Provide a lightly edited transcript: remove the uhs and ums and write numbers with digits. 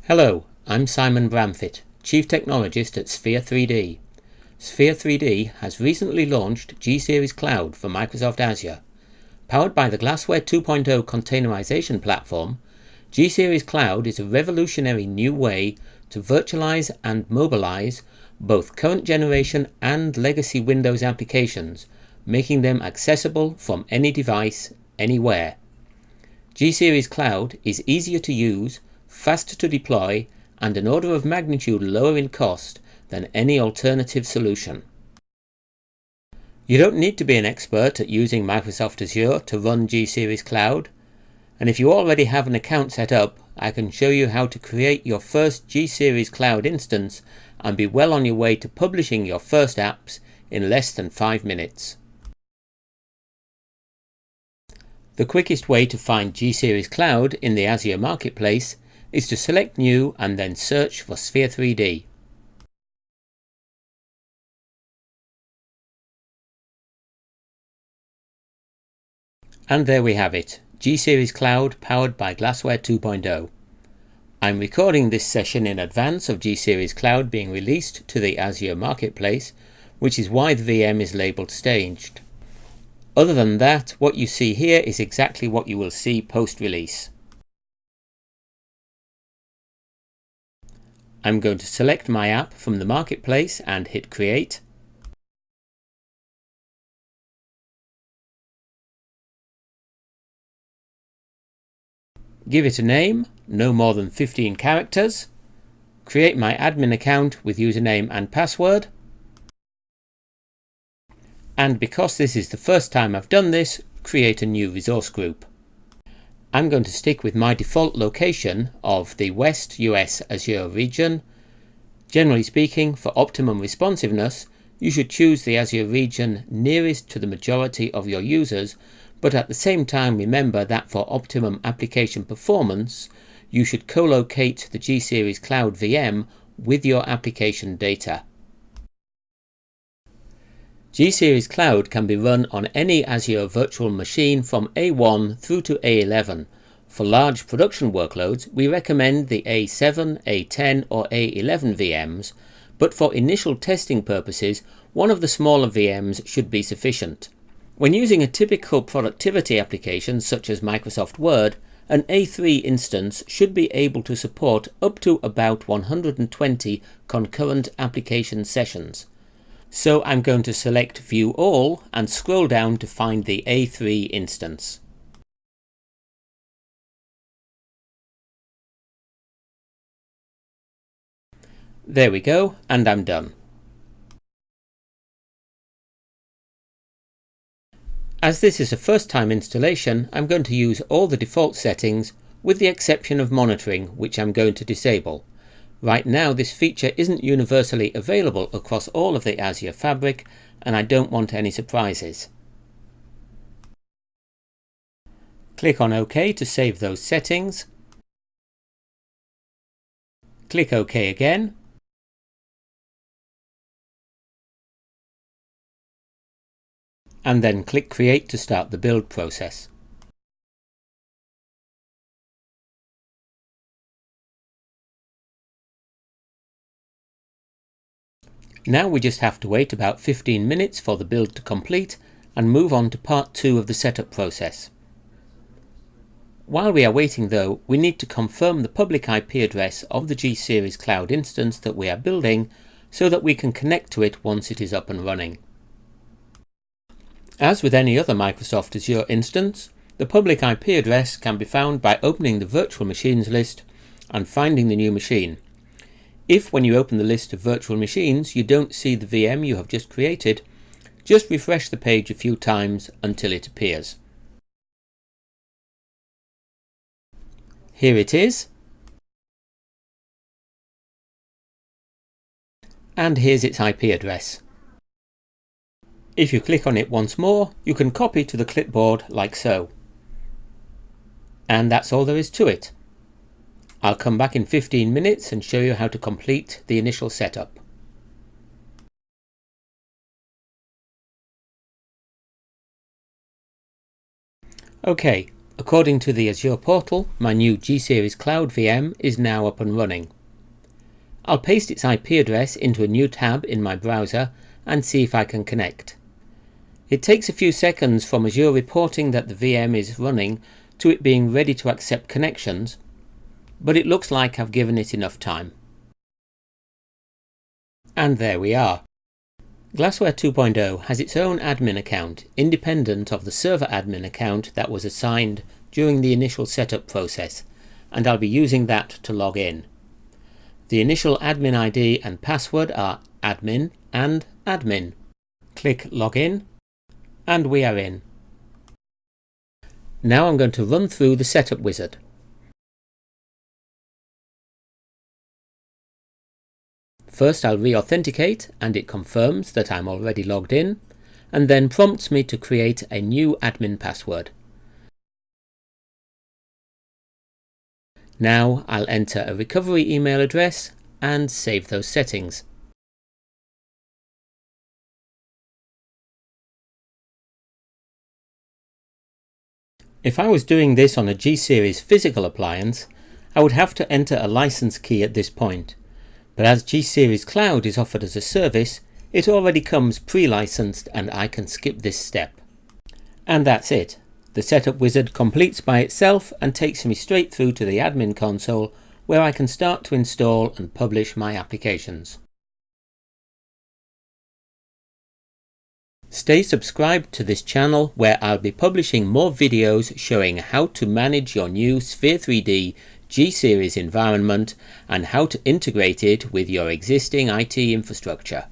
Hello, I'm Simon Bramfitt, Chief Technologist at Sphere 3D. Sphere 3D has recently launched G-Series Cloud for Microsoft Azure. Powered by the Glassware 2.0 containerization platform, G-Series Cloud is a revolutionary new way to virtualize and mobilize both current generation and legacy Windows applications, making them accessible from any device, anywhere. G-Series Cloud is easier to use, faster to deploy, and an order of magnitude lower in cost than any alternative solution. You don't need to be an expert at using Microsoft Azure to run G-Series Cloud, and if you already have an account set up, I can show you how to create your first G-Series Cloud instance and be well on your way to publishing your first apps in less than 5 minutes. The quickest way to find G-Series Cloud in the Azure Marketplace is to select New and then search for Sphere 3D. And there we have it, G-Series Cloud powered by Glassware 2.0. I'm recording this session in advance of G-Series Cloud being released to the Azure Marketplace, which is why the VM is labelled staged. Other than that, what you see here is exactly what you will see post-release. I'm going to select my app from the Marketplace and hit Create. Give it a name, no more than 15 characters. Create my admin account with username and password. And because this is the first time I've done this, create a new resource group. I'm going to stick with my default location of the West US Azure region. Generally speaking, for optimum responsiveness, you should choose the Azure region nearest to the majority of your users, but at the same time remember that for optimum application performance, you should co-locate the G-Series Cloud VM with your application data. G-Series Cloud can be run on any Azure virtual machine from A1 through to A11. For large production workloads, we recommend the A7, A10 or A11 VMs, but for initial testing purposes, one of the smaller VMs should be sufficient. When using a typical productivity application such as Microsoft Word, an A3 instance should be able to support up to about 120 concurrent application sessions. So I'm going to select View All and scroll down to find the A3 instance. There we go, and I'm done. As this is a first-time installation, I'm going to use all the default settings with the exception of monitoring, which I'm going to disable. Right now this feature isn't universally available across all of the Azure fabric, and I don't want any surprises. Click on OK to save those settings. Click OK again. And then click Create to start the build process. Now we just have to wait about 15 minutes for the build to complete and move on to part 2 of the setup process. While we are waiting though, we need to confirm the public IP address of the G-Series Cloud instance that we are building so that we can connect to it once it is up and running. As with any other Microsoft Azure instance, the public IP address can be found by opening the virtual machines list and finding the new machine. If when you open the list of virtual machines you don't see the VM you have just created, just refresh the page a few times until it appears. Here it is. And here's its IP address. If you click on it once more, you can copy to the clipboard like so. And that's all there is to it. I'll come back in 15 minutes and show you how to complete the initial setup. Okay, According to the Azure portal, my new G-Series Cloud VM is now up and running. I'll paste its IP address into a new tab in my browser and see if I can connect. It takes a few seconds from Azure reporting that the VM is running to it being ready to accept connections, but it looks like I've given it enough time. And there we are. Glassware 2.0 has its own admin account, independent of the server admin account that was assigned during the initial setup process, and I'll be using that to log in. The initial admin ID and password are admin and admin. Click Login, and we are in. Now I'm going to run through the setup wizard. First I'll re-authenticate and it confirms that I'm already logged in, and then prompts me to create a new admin password. Now I'll enter a recovery email address and save those settings. If I was doing this on a G-Series physical appliance, I would have to enter a license key at this point. But as G-Series Cloud is offered as a service, it already comes pre-licensed and I can skip this step. And that's it. The setup wizard completes by itself and takes me straight through to the admin console where I can start to install and publish my applications. Stay subscribed to this channel where I'll be publishing more videos showing how to manage your new Sphere 3D G-Series environment and how to integrate it with your existing IT infrastructure.